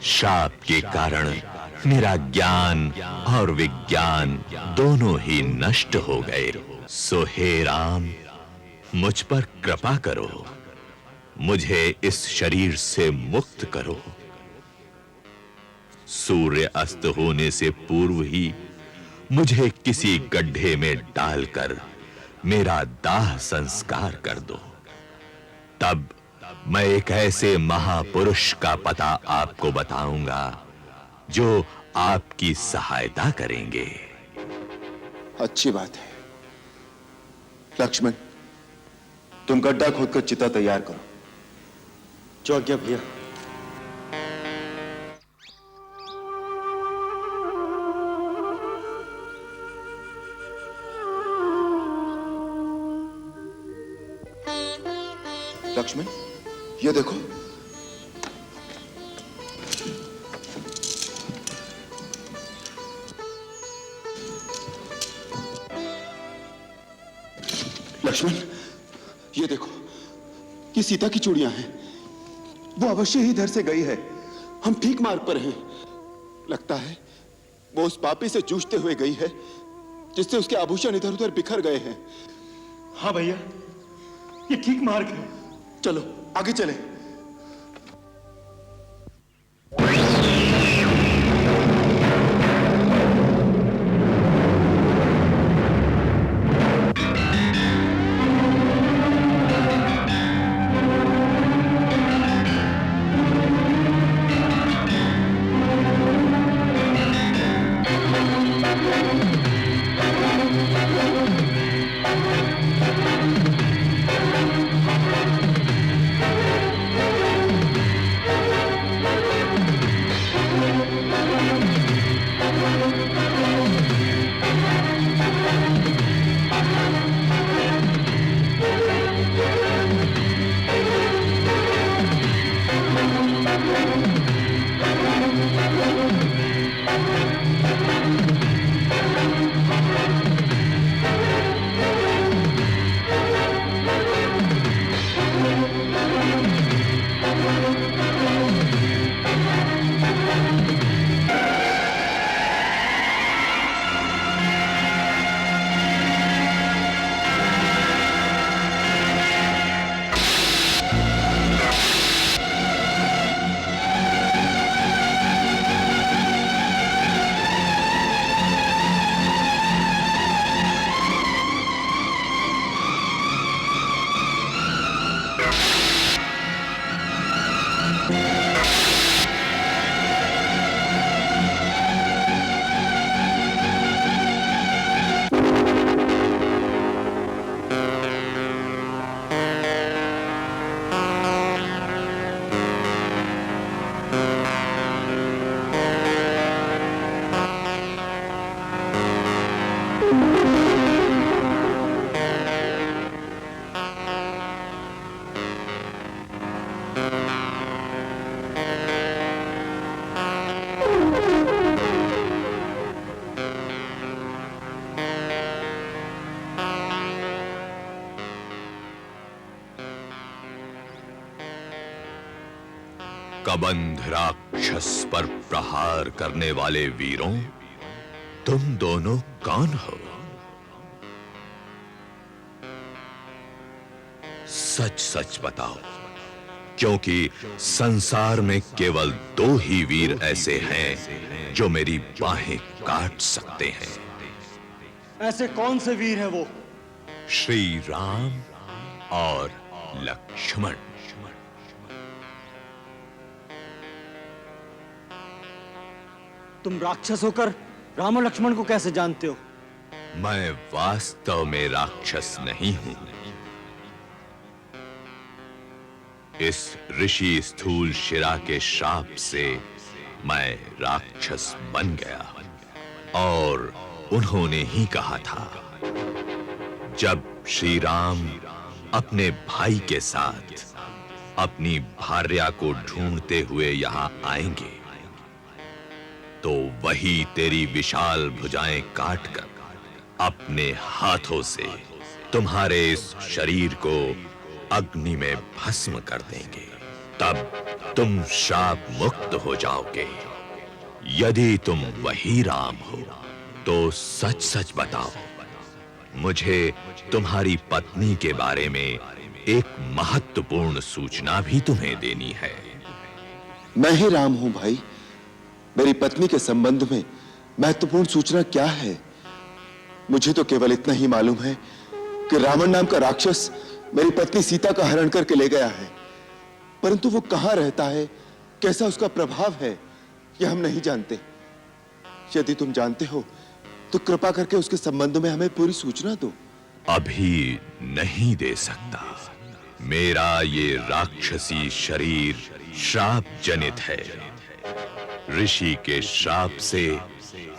शाप के कारण मेरा ज्ञान और विज्ञान दोनों ही नष्ट हो गए। सो हे राम, मुझ पर कृपा करो, मुझे इस शरीर से मुक्त करो। सूर्य अस्त होने से पूर्व ही मुझे किसी गड्ढे में डालकर मेरा दाह संस्कार कर दो। तब मैं एक ऐसे महापुरुष का पता आपको बताऊंगा जो आपकी सहायता करेंगे। अच्छी बात है। लक्ष्मण, तुम गड्ढा खोदकर चिता तैयार करो। जो आज्ञा भैया। लक्ष्मण, ये देखो। लक्ष्मण, ये देखो, ये सीता की चूड़ियां हैं। वो अवश्य ही इधर से गई है। हम ठीक मार्ग पर हैं। लगता है वो उस पापी से जूझते हुए गई है जिससे उसके आभूषण इधर उधर बिखर गए हैं। हाँ भैया, ये ठीक मार्ग है। चलो आगे चलें। कबंध राक्षस पर प्रहार करने वाले वीरों, तुम दोनों कौन हो? सच सच बताओ, क्योंकि संसार में केवल दो ही वीर ऐसे हैं जो मेरी बाहें काट सकते हैं। ऐसे कौन से वीर हैं वो? श्री राम और लक्ष्मण। तुम राक्षस होकर राम और लक्ष्मण को कैसे जानते हो? मैं वास्तव में राक्षस नहीं हूं। इस ऋषि स्थूल शिरा के श्राप से मैं राक्षस बन गया। और उन्होंने ही कहा था, जब श्री राम अपने भाई के साथ अपनी भार्या को ढूंढते हुए यहां आएंगे तो वही तेरी विशाल भुजाएं काटकर अपने हाथों से तुम्हारे इस शरीर को अग्नि में भस्म कर देंगे। तब तुम श्राप मुक्त हो जाओगे। यदि तुम वही राम हो तो सच सच बताओ। मुझे तुम्हारी पत्नी के बारे में एक महत्वपूर्ण सूचना भी तुम्हें देनी है। मैं ही राम हूं भाई। मेरी पत्नी के संबंध में महत्वपूर्ण सूचना क्या है? मुझे तो केवल इतना ही मालूम है कि रावण नाम का राक्षस मेरी पत्नी सीता का हरण करके ले गया है, परंतु वो कहां रहता है, कैसा उसका प्रभाव है, यह हम नहीं जानते। यदि तुम जानते हो तो कृपा करके उसके संबंध में हमें पूरी सूचना दो। अभी नहीं दे सकता। मेरा ये राक्षसी शरीर श्राप जनित है। ऋषि के श्राप से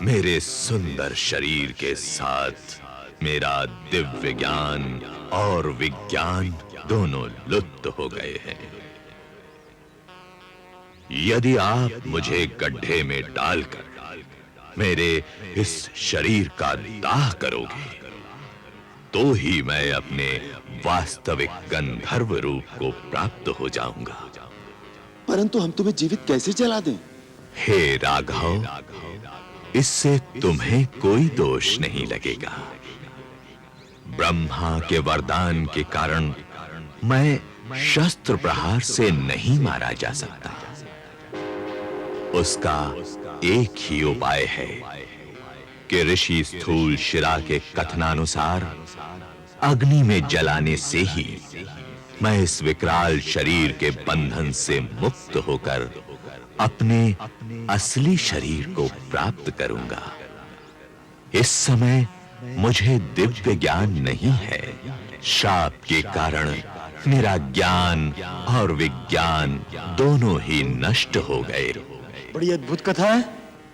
मेरे सुंदर शरीर के साथ मेरा दिव्य ज्ञान और विज्ञान दोनों लुप्त हो गए हैं। यदि आप मुझे गड्ढे में डालकर मेरे इस शरीर का दाह करोगे तो ही मैं अपने वास्तविक गंधर्व रूप को प्राप्त हो जाऊंगा। परंतु हम तुम्हें जीवित कैसे जला दें? हे राघव, इससे तुम्हें कोई दोष नहीं लगेगा। ब्रह्मा के वरदान के कारण मैं शस्त्र प्रहार से नहीं मारा जा सकता। उसका एक ही उपाय है कि ऋषि स्थूल शिरा के कथनानुसार अग्नि में जलाने से ही मैं इस विकराल शरीर के बंधन से मुक्त होकर अपने असली शरीर को प्राप्त करूंगा। इस समय मुझे दिव्य ज्ञान नहीं है। श्राप के कारण मेरा ज्ञान और विज्ञान दोनों ही नष्ट हो गए। बड़ी अद्भुत कथा है।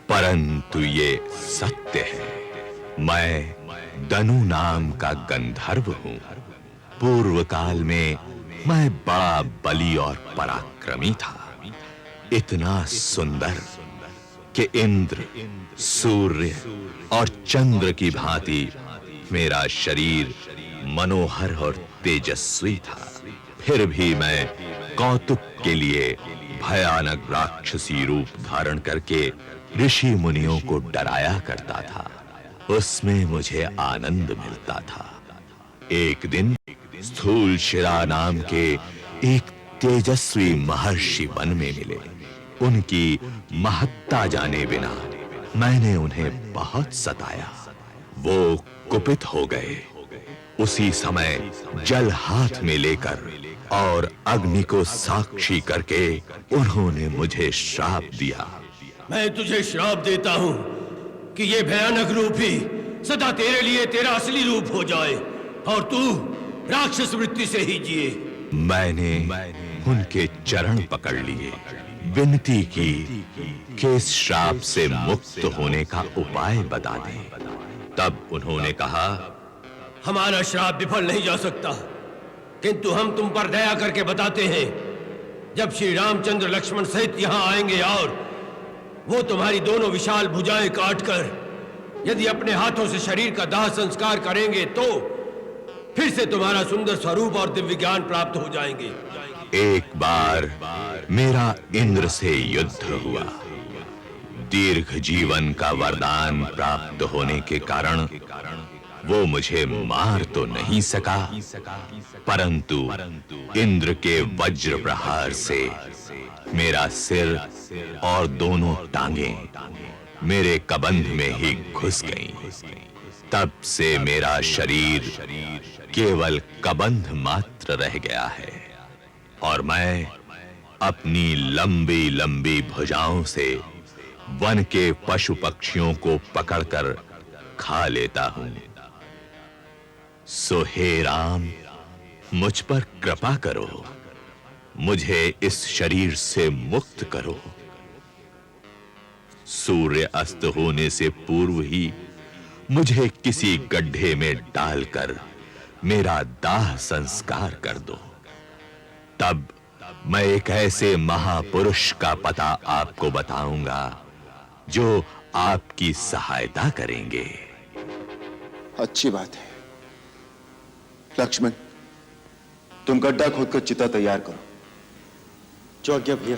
परंतु ये सत्य है। मैं दनु नाम का गंधर्व हूं। पूर्व काल में मैं बड़ा बली और पराक्रमी था, इतना सुंदर कि इंद्र, सूर्य और चंद्र की भांति मेरा शरीर मनोहर और तेजस्वी था। फिर भी मैं कौतुक के लिए भयानक राक्षसी रूप धारण करके ऋषि मुनियों को डराया करता था। उसमें मुझे आनंद मिलता था। एक दिन स्थूल शिरा नाम के एक तेजस्वी महर्षि वन में मिले। उनकी महत्ता जाने बिना मैंने उन्हें बहुत सताया। वो कुपित हो गए। उसी समय जल हाथ में लेकर और अग्नि को साक्षी करके उन्होंने मुझे श्राप दिया। मैं तुझे श्राप देता हूं कि ये भयानक रूप ही सदा तेरे लिए तेरा असली रूप हो जाए और तू राक्षस वृत्ति से ही जिए। मैंने उनके चरण पकड़ लिए, विनती की कि इस श्राप से मुक्त होने का उपाय बता दें। तब उन्होंने कहा, हमारा श्राप विफल नहीं जा सकता, किंतु हम तुम पर दया करके बताते हैं, जब श्री रामचंद्र लक्ष्मण सहित यहाँ आएंगे और वो तुम्हारी दोनों विशाल भुजाएं काटकर यदि अपने हाथों से शरीर का दाह संस्कार करेंगे तो फिर से तुम्हारा सुंदर स्वरूप और दिव्य ज्ञान प्राप्त हो जाएंगे। एक बार मेरा इंद्र से युद्ध हुआ। दीर्घ जीवन का वरदान प्राप्त होने के कारण वो मुझे मार तो नहीं सका, परंतु इंद्र के वज्र प्रहार से मेरा सिर और दोनों टांगें मेरे कबंध में ही घुस गईं। तब से मेरा शरीर केवल कबंध मात्र रह गया है और मैं अपनी लंबी लंबी भुजाओं से वन के पशु पक्षियों को पकड़कर खा लेता हूं। सो हे राम, मुझ पर कृपा करो, मुझे इस शरीर से मुक्त करो। सूर्य अस्त होने से पूर्व ही मुझे किसी गड्ढे में डालकर मेरा दाह संस्कार कर दो। तब मैं एक ऐसे महापुरुष का पता आपको बताऊंगा जो आपकी सहायता करेंगे। अच्छी बात है। लक्ष्मण, तुम गड्ढा खोदकर चिता तैयार करो। जो आज्ञा भैया।